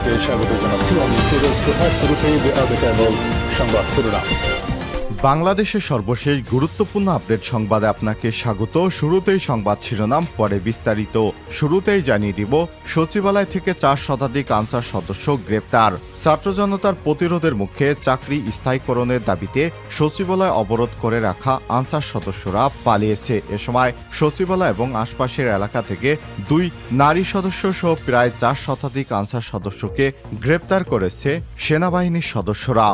আপনাদেরকে স্বাগত জানাচ্ছি। আমি ফিরোজ তোহা। শুরুতেই সংবাদ শিরোনাম। বাংলাদেশের সর্বশেষ গুরুত্বপূর্ণ আপডেট সংবাদে আপনাকে স্বাগত। শুরুতেই সংবাদ শিরোনাম, পরে বিস্তারিত। শুরুতেই জানিয়ে দিব, সচিবালয় থেকে 4 শতাধিক আনসার সদস্য গ্রেপ্তার। ছাত্র জনতার প্রতিরোধের মুখে চাকরি স্থায়ীকরণের দাবিতে সচিবালয় অবরোধ করে রাখা আনসার সদস্যরা পালিয়েছে। এ সময় সচিবালয় এবং আশপাশের এলাকা থেকে 2 নারী সদস্য সহ প্রায় 4 শতাধিক আনসার সদস্যকে গ্রেপ্তার করেছে সেনাবাহিনীর সদস্যরা।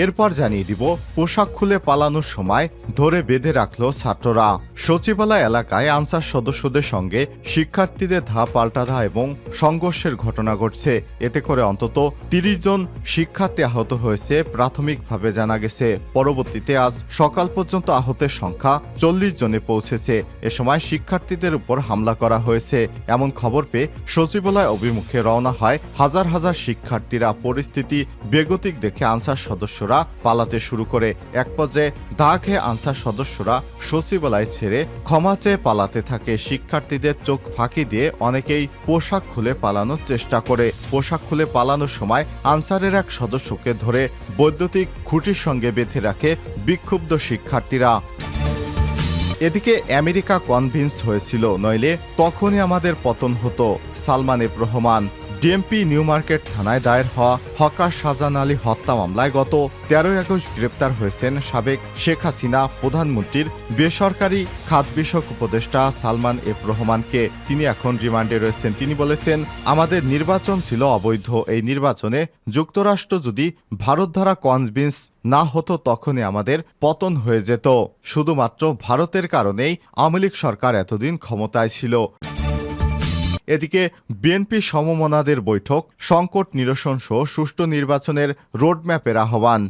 এরপর জানিয়ে দিব, পোশাক খুলে পালানোর সময় ধরে বেঁধে রাখল ছাত্ররা। সচিবালয় এলাকায় আনসার সদস্যদের সঙ্গে শিক্ষার্থীদের ধা পাল্টা এবং সংঘর্ষের ঘটনা ঘটছে। এতে করে অন্তত 30 জন শিক্ষার্থী আহত হয়েছে প্রাথমিকভাবে জানা গেছে। পরবর্তীতে আজ সকাল পর্যন্ত আহতের সংখ্যা 40 জনে পৌঁছেছে। এ সময় শিক্ষার্থীদের উপর হামলা করা হয়েছে এমন খবর পেয়ে সচিবালয় অভিমুখে রওনা হয় হাজার হাজার শিক্ষার্থীরা। পরিস্থিতি বেগতিক দেখে আনসার সদস্য পালাতে শুরু করে। এক পর্যায়ে দা খেয়ে আনসার সদস্যরা সচিবালয় ছেড়ে ক্ষমা চেয়ে পালাতে থাকে। শিক্ষার্থীদের চোখ ফাঁকি দিয়ে অনেকেই পোশাক খুলে পালানোর চেষ্টা করে। পোশাক খুলে পালানোর সময় আনসারের এক সদস্যকে ধরে বৈদ্যুতিক খুঁটির সঙ্গে বেঁধে রাখে বিক্ষুব্ধ শিক্ষার্থীরা। এদিকে আমেরিকা কনভিন্স হয়েছিল, নইলে তখনই আমাদের পতন হতো। Salman F Rahman. DMP new market থানায় দায়ের হওয়া হকার শাহজাহান আলী হত্যা মামলায় গত 13 আগস্ট গ্রেপ্তার হয়েছেন সাবেক শেখ হাসিনা প্রধানমন্ত্রীর বেসরকারি খাত বিষয়ক উপদেষ্টা সালমান এফ রহমানকে। তিনি এখন রিমান্ডে রয়েছেন। তিনি বলেছেন, আমাদের নির্বাচন ছিল অবৈধ। এই নির্বাচনে যুক্তরাষ্ট্র যদি ভারত দ্বারা কনভিন্স না হতো তখনই আমাদের পতন হয়ে যেত। শুধুমাত্র ভারতের কারণেই আওয়ামী লীগ সরকার এতদিন ক্ষমতায় ছিল। এদিকে বিএনপি সমমনাদের বৈঠক, সংকট নিরসন সহ সুষ্ঠু নির্বাচনের রোডম্যাপের আহ্বান।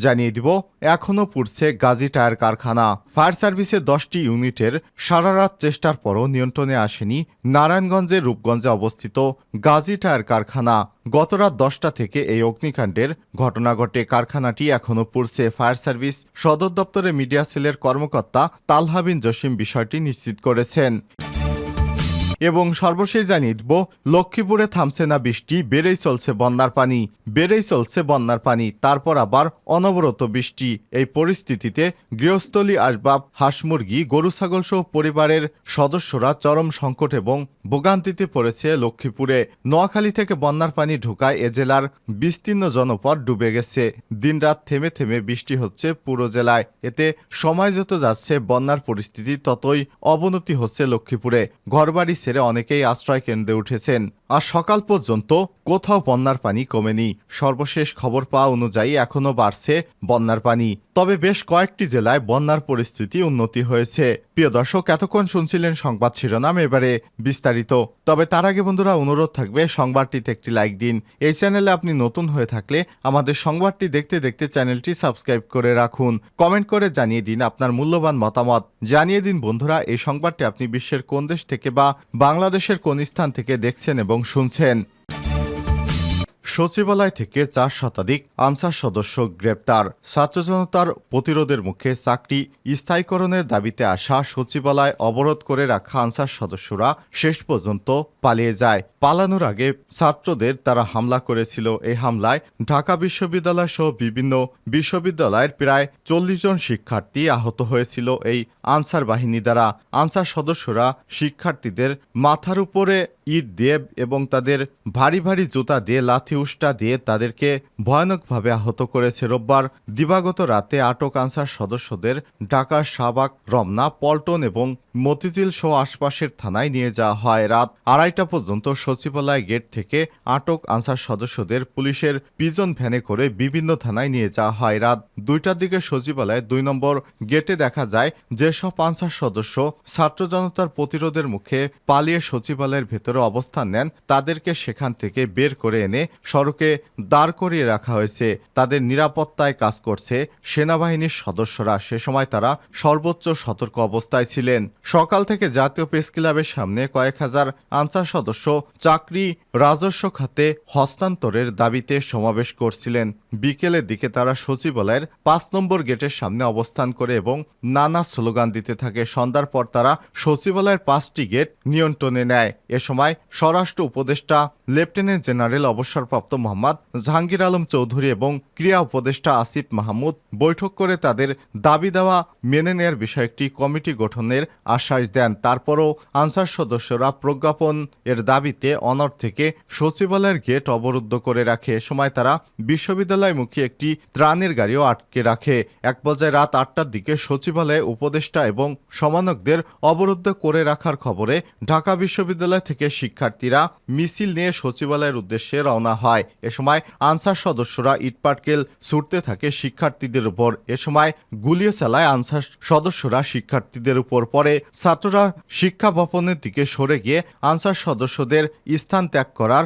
জানিয়ে দিব, এখনও পুড়ছে গাজী টায়ার কারখানা। ফায়ার সার্ভিসের 10টি ইউনিটের সারারাত চেষ্টার পরও নিয়ন্ত্রণে আসেনি নারায়ণগঞ্জের রূপগঞ্জে অবস্থিত গাজী টায়ার কারখানা। গতরাত 10টা থেকে এই অগ্নিকাণ্ডের ঘটনা ঘটে। কারখানাটি এখনও পুড়ছে। ফায়ার সার্ভিস সদর দপ্তরের মিডিয়া সেলের কর্মকর্তা তালহা বিন জসিম বিষয়টি নিশ্চিত করেছেন। এবং সর্বশেষ জানিয়ে দিব, লক্ষ্মীপুরে থামছে না বৃষ্টি, বেড়েই চলছে বন্যার পানি। বেড়েই চলছে বন্যার পানি, তারপর আবার অনবরত বৃষ্টি। এই পরিস্থিতিতে গৃহস্থলী, আসবাব, হাঁস মুরগি, গরু ছাগল সহ পরিবারের সদস্যরা চরম সংকট এবং ভোগান্তিতে পড়েছে লক্ষ্মীপুরে। নোয়াখালী থেকে বন্যার পানি ঢোকায় এ জেলার বিস্তীর্ণ জনপদ ডুবে গেছে। দিনরাত থেমে থেমে বৃষ্টি হচ্ছে পুরো জেলায়। এতে সময় যত যাচ্ছে বন্যার পরিস্থিতি ততই অবনতি হচ্ছে লক্ষ্মীপুরে। ঘরবাড়ি ছেড়ে অনেকেই আশ্রয় কেন্দ্রে উঠেছেন। আর সকাল পর্যন্ত কোথাও বন্যার পানি কমেনি। সর্বশেষ খবর পাওয়া অনুযায়ী এখনও বাড়ছে বন্যার পানি। তবে বেশ কয়েকটি জেলায় বন্যার পরিস্থিতি উন্নতি হয়েছে। প্রিয় দর্শক, এতক্ষণ শুনছিলেন সংবাদ শিরোনাম, এবারে বিস্তারিত। তবে তার আগে বন্ধুরা, অনুরোধ থাকবে সংবাদটিতে একটি লাইক দিন। এই চ্যানেলে আপনি নতুন হয়ে থাকলে আমাদের সংবাদটি দেখতে দেখতে চ্যানেলটি সাবস্ক্রাইব করে রাখুন। কমেন্ট করে জানিয়ে দিন আপনার মূল্যবান মতামত। জানিয়ে দিন বন্ধুরা, এই সংবাদটি আপনি বিশ্বের কোন দেশ থেকে বা বাংলাদেশের কোন স্থান থেকে দেখছেন এবং শুনছেন। সচিবালয় থেকে 4 শতাধিক আনসার সদস্য গ্রেপ্তার। ছাত্র জনতার প্রতিরোধের মুখে চাকরি স্থায়ীকরণের দাবিতে আসা সচিবালয় অবরোধ করে রাখা আনসার সদস্যরা শেষ পর্যন্ত পালিয়ে যায়। পালানোর আগে ছাত্রদের তারা হামলা করেছিল। এই হামলায় ঢাকা বিশ্ববিদ্যালয় সহ বিভিন্ন বিশ্ববিদ্যালয়ের প্রায় 40 জন শিক্ষার্থী আহত হয়েছিল এই আনসার বাহিনী দ্বারা। আনসার সদস্যরা শিক্ষার্থীদের মাথার উপরে ইট দিয়ে এবং তাদের ভারী ভারী জুতা দিয়ে, লাথি উষ্টা দিয়ে তাদেরকে ভয়ানকভাবে আহত করেছে। রোববার দিবাগত রাতে আটক আনসার সদস্যদের ঢাকার শাহবাগ, রমনা, পল্টন এবং মতিঝিল সহ আশপাশের থানায় নিয়ে যাওয়া হয়। রাত 2:30 পর্যন্ত সচিবালয় গেট থেকে আটক আনসার সদস্যদের পুলিশের পিজন ভ্যানে করে বিভিন্ন থানায় নিয়ে যাওয়া হয়। রাত 2টার দিকে সচিবালয়ের 2 নম্বর গেটে দেখা যায় যেসব আনসার সদস্য ছাত্র জনতার প্রতিরোধের মুখে পালিয়ে সচিবালয়ের ভেতরে অবস্থান নেন তাদেরকে সেখান থেকে বের করে এনে সড়কে দাঁড় করিয়ে রাখা হয়েছে। তাদের নিরাপত্তায় কাজ করছে সেনাবাহিনীর সদস্যরা। সে সময় তারা সর্বোচ্চ সতর্ক অবস্থায় ছিলেন। সকাল থেকে জাতীয় প্রেস ক্লাবের সামনে কয়েক হাজার আনসার সদস্য চাকরি রাজস্ব খাতে হস্তান্তরের দাবিতে সমাবেশ করছিলেন। বিকেলের দিকে তারা সচিবালয়ের ৫ নম্বর গেটের সামনে অবস্থান করে এবং নানা স্লোগান দিতে থাকে। সন্ধ্যার পর তারা সচিবালয়ের ৫টি গেট নিয়ন্ত্রণে নেয়। এ সময় স্বরাষ্ট্র উপদেষ্টা লেফটেন্যান্ট জেনারেল অবসরপ্রাপ্ত মোহাম্মদ জাহাঙ্গীর আলম চৌধুরী এবং ক্রীড়া উপদেষ্টা আসিফ মাহমুদ বৈঠক করে তাদের দাবি দেওয়া মেনে নেয়ার বিষয়ে একটি কমিটি গঠনের আশ্বাস দেন। তারপরও আনসার সদস্যরা প্রজ্ঞাপন এর দাবিতে অনড় থেকে সচিবালয়ের গেট অবরুদ্ধ করে রাখে। এ সময় তারা বিশ্ববিদ্যালয়মুখী একটি ত্রাণের গাড়িও আটকে রাখে। এক পর্যায়ে রাত ৮টার দিকে সচিবালয়ে উপদেষ্টা এবং সমানকদের অবরুদ্ধ করে রাখার খবরে ঢাকা বিশ্ববিদ্যালয় থেকে শিক্ষার্থীরা মিছিল নিয়ে সচিবালয়ের উদ্দেশ্যে রওনা হয়। এ সময় আনসার সদস্যরা ইটপাটকেল ছুটতে থাকে শিক্ষার্থীদের উপর। এ সময় গুলিও চালায় আনসার সদস্যরা শিক্ষার্থীদের উপর। পরে ছাত্ররা শিক্ষা ভবনের দিকে সরে গিয়ে আনসার সদস্যদের স্থান ত্যাগ করার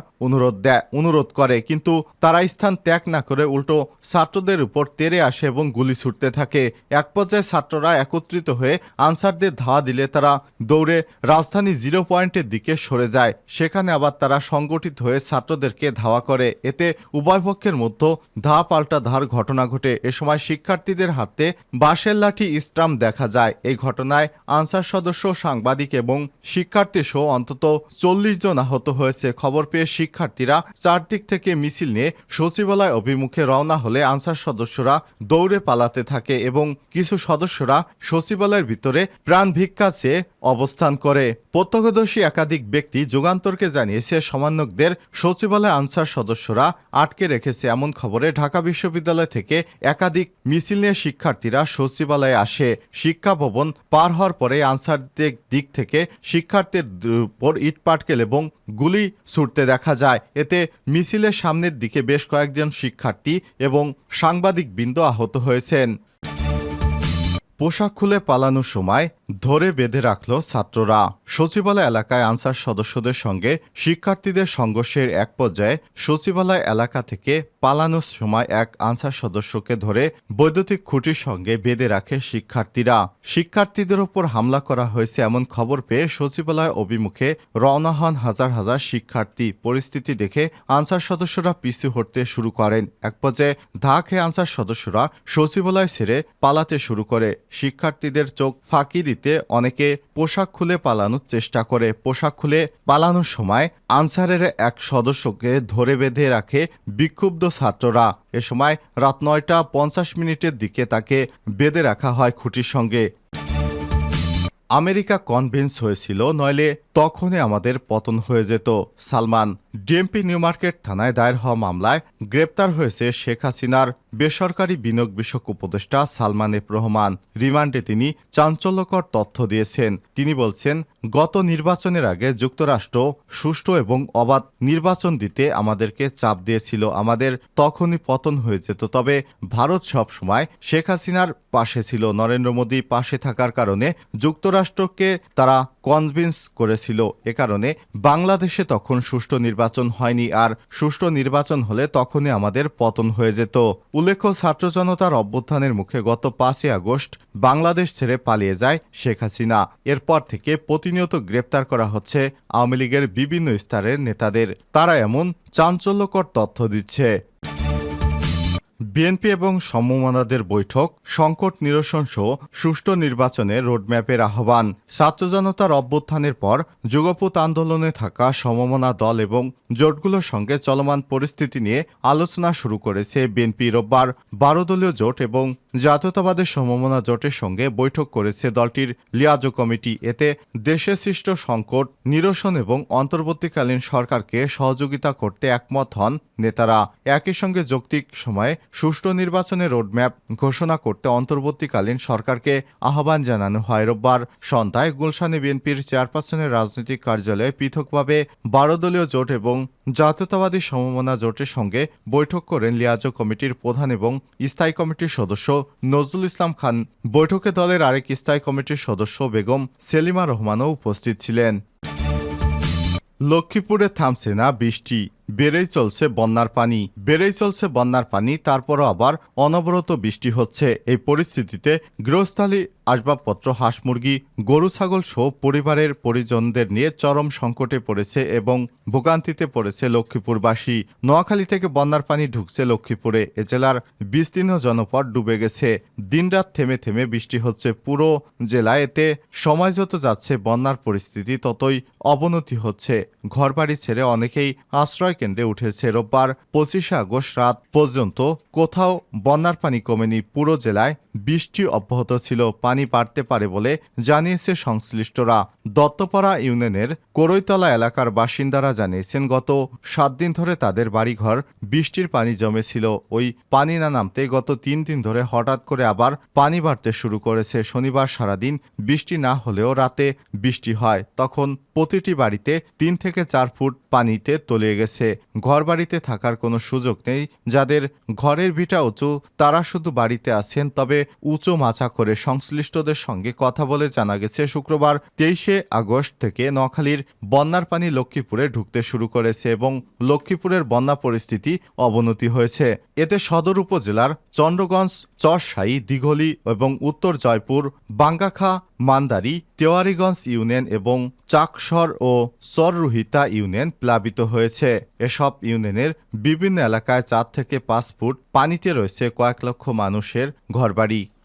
অনুরোধ করে, কিন্তু তারা স্থান ত্যাগ না করে উল্টো ছাত্রদের উপর তেড়ে আসে এবং গুলি ছুটতে থাকে। এক পর্যায়ে ছাত্ররা একত্রিত হয়ে আনসারদের ধাওয়া দিলে তারা দৌড়ে রাজধানী 0 পয়েন্টের দিকে সরে যায়। সেখানে আবার তারা সংগঠিত হয়ে ছাত্রদেরকে ধাওয়া করে। এতে উভয় পক্ষের মধ্যে ধা পাল্টা ধার ঘটনা ঘটে। এ সময় শিক্ষার্থীদের হাতে বাঁশের লাঠি স্টাম্প দেখা যায়। এই ঘটনায় আনসার সদস্য, সাংবাদিক এবং শিক্ষার্থী সহ অন্তত 40 জন আহত হয়েছে। খবর পেয়ে শিক্ষার্থীরা চারদিক থেকে মিছিল নিয়ে সচিবালয় অভিমুখে রওনা হলে আনসার সদস্যরা দৌড়ে পালাতে থাকে এবং কিছু সদস্যরা সচিবালয়ের ভিতরে প্রাণ ভিক্ষা চেয়ে অবস্থান করে। প্রত্যক্ষদর্শী একাধিক ব্যক্তি যুগান্তরকে জানিয়েছে সমন্বয়কদের সচিবালয় আনসার সদস্যরা আটকে রেখেছে। এমন খবরে ঢাকা বিশ্ববিদ্যালয় থেকে একাধিক মিছিল নিয়ে শিক্ষার্থীরা সচিবালয়ে আসে। শিক্ষা ভবন পার হওয়ার পরে আনসারদের দিক থেকে শিক্ষার্থীদের উপর ইটপাটকেল এবং গুলি ছুটতে দেখা যায়। এতে মিছিলের সামনের দিকে বেশ কয়েকজন শিক্ষার্থী এবং সাংবাদিকবৃন্দ আহত হয়েছেন। পোশাক খুলে পালানোর সময় ধরে বেঁধে রাখল ছাত্ররা। সচিবালয় এলাকায় আনসার সদস্যদের সঙ্গে শিক্ষার্থীদের সংঘর্ষের এক পর্যায়ে সচিবালয় এলাকা থেকে পালানোর সময় এক আনসার সদস্যকে ধরে বৈদ্যুতিক খুঁটির সঙ্গে বেঁধে রাখে শিক্ষার্থীরা। শিক্ষার্থীদের উপর হামলা করা হয়েছে এমন খবর পেয়ে সচিবালয় অভিমুখে রওনা হন হাজার হাজার শিক্ষার্থী। পরিস্থিতি দেখে আনসার সদস্যরা পিছু হটতে শুরু করেন। এক পর্যায়ে ধা খেয়ে আনসার সদস্যরা সচিবালয় ছেড়ে পালাতে শুরু করে। শিক্ষার্থীদের চোখ ফাঁকি দিতে অনেকে পোশাক খুলে পালানোর চেষ্টা করে। পোশাক খুলে পালানোর সময় আনসারের এক সদস্যকে ধরে বেঁধে রাখে বিক্ষুব্ধ ছাত্ররা। এ সময় রাত 9:50 দিকে তাকে বেঁধে রাখা হয় খুঁটির সঙ্গে। আমেরিকা কনভিন্স হয়েছিল, নইলে তখনই আমাদের পতন হয়ে যেত। সালমান। ডিএমপি নিউ মার্কেট থানায় দায়ের হওয়া মামলায় গ্রেপ্তার হয়েছে শেখ হাসিনার বেসরকারি বিনিয়োগ বিষয়ক উপদেষ্টা সালমান এফ রহমান। রিমান্ডে তিনি চাঞ্চল্যকর তথ্য দিয়েছেন। তিনি বলছেন, গত নির্বাচনের আগে যুক্তরাষ্ট্র সুষ্ঠু এবং অবাধ নির্বাচন দিতে আমাদেরকে চাপ দিয়েছিল, আমাদের তখনই পতন হয়ে যেত। তবে ভারত সব সময় শেখ হাসিনার পাশে ছিল। নরেন্দ্র মোদী পাশে থাকার কারণে যুক্তরাষ্ট্রকে তারা কনভিন্স করেছিল। এ কারণে বাংলাদেশে তখন সুষ্ঠু নির্বাচন হয়নি, আর সুষ্ঠু নির্বাচন হলে তখনই আমাদের পতন হয়ে যেত। উল্লেখ্য, ছাত্র জনতার অভ্যুত্থানের মুখে গত 5ই আগস্ট বাংলাদেশ ছেড়ে পালিয়ে যায় শেখ হাসিনা। এরপর থেকে প্রতিনিয়ত গ্রেপ্তার করা হচ্ছে আওয়ামী লীগের বিভিন্ন স্তরের নেতাদের। তারা এমন চাঞ্চল্যকর তথ্য দিচ্ছে। বিএনপি এবং সমমনাদের বৈঠক, সংকট নিরসন সহ সুষ্ঠু নির্বাচনে রোডম্যাপের আহ্বান। ছাত্র জনতার অভ্যুত্থানের পর যুগপৎ আন্দোলনে থাকা সমমনা দল এবং জোটগুলোর সঙ্গে চলমান পরিস্থিতি নিয়ে আলোচনা শুরু করেছে বিএনপি। রোববার 12 দলীয় জোট এবং জাতীয়তাবাদের সমমনা জোটের সঙ্গে বৈঠক করেছে দলটির লিয়াজো কমিটি। এতে দেশে সৃষ্ট সংকট নিরসন এবং অন্তর্বর্তীকালীন সরকারকে সহযোগিতা করতে একমত হন নেতারা। একই সঙ্গে যৌক্তিক সময়ে সুষ্ঠু নির্বাচনের রোডম্যাপ ঘোষণা করতে অন্তর্বর্তীকালীন সরকারকে আহ্বান জানানো হয়। রোববার সন্ধ্যায় গুলশানে বিএনপির চেয়ারপারসনের রাজনৈতিক কার্যালয়ে পৃথকভাবে 12 দলীয় জোট এবং জাতীয়তাবাদী সমমনা জোটের সঙ্গে বৈঠক করেন লিয়াজো কমিটির প্রধান এবং স্থায়ী কমিটির সদস্য নজরুল ইসলাম খান। বৈঠকে দলের আরেক স্থায়ী কমিটির সদস্য বেগম সেলিমা রহমানও উপস্থিত ছিলেন। লক্ষ্মীপুরে থামছে না বৃষ্টি, বেড়েই চলছে বন্যার পানি তারপরও আবার অনবরত বৃষ্টি হচ্ছে। এই পরিস্থিতিতে গৃহস্থালী আসবাবপত্র, হাঁস মুরগি, গরু ছাগল সহ পরিবারের পরিজনদের নিয়ে চরম সংকটে পড়েছে এবং ভোগান্তিতে পড়েছে লক্ষ্মীপুরবাসী। নোয়াখালী থেকে বন্যার পানি ঢুকছে লক্ষ্মীপুরে। এ জেলার বিস্তীর্ণ জনপদ ডুবে গেছে। দিনরাত থেমে থেমে বৃষ্টি হচ্ছে পুরো জেলায়। এতে সময় যত যাচ্ছে বন্যার পরিস্থিতি ততই অবনতি হচ্ছে। ঘরবাড়ি ছেড়ে অনেকেই আশ্রয় কেন্দ্রে উঠেছে। রোববার 25 আগস্ট রাত পর্যন্ত কোথাও বন্যার পানি কমেনি। পুরো জেলায় বৃষ্টি অব্যাহত ছিল। পানি বাড়তে পারে বলে জানিয়েছে সংশ্লিষ্টরা। দত্তপাড়া ইউনিয়নের কোরইতলা এলাকার বাসিন্দারা জানিয়েছেন, গত 7 দিন ধরে তাদের বাড়িঘর বৃষ্টির পানি জমেছিল। ওই পানি না নামতে গত 3 দিন ধরে হঠাৎ করে আবার পানি বাড়তে শুরু করেছে। শনিবার সারাদিন বৃষ্টি না হলেও রাতে বৃষ্টি হয়। তখন প্রতিটি বাড়িতে 3 থেকে 4 ফুট পানিতে তলিয়ে গেছে। ঘরবাড়িতে থাকার কোনো সুযোগ নেই। যাদের ঘরের ভিটা উঁচু তারা শুধু বাড়িতে আছেন। তবে উঁচু মাচা করে সংশ্লিষ্টদের সঙ্গে কথা বলে জানা গেছে, শুক্রবার 23 আগস্ট থেকে নোয়াখালীর বন্যার পানি লক্ষ্মীপুরে ঢুকতে শুরু করেছে এবং লক্ষ্মীপুরের বন্যা পরিস্থিতি অবনতি হয়েছে। এতে সদর উপজেলার চন্দ্রগঞ্জ, চরসাই, দিঘলি এবং উত্তর জয়পুর, বাঙ্গাখা, মান্দারি, তেওয়ারীগঞ্জ ইউনিয়ন এবং চাকসর ও চররুহিতা ইউনিয়ন প্লাবিত হয়েছে। এসব ইউনিয়নের বিভিন্ন এলাকায় 4 থেকে 5 ফুট পানিতে রয়েছে কয়েক লক্ষ মানুষের ঘরবাড়ি।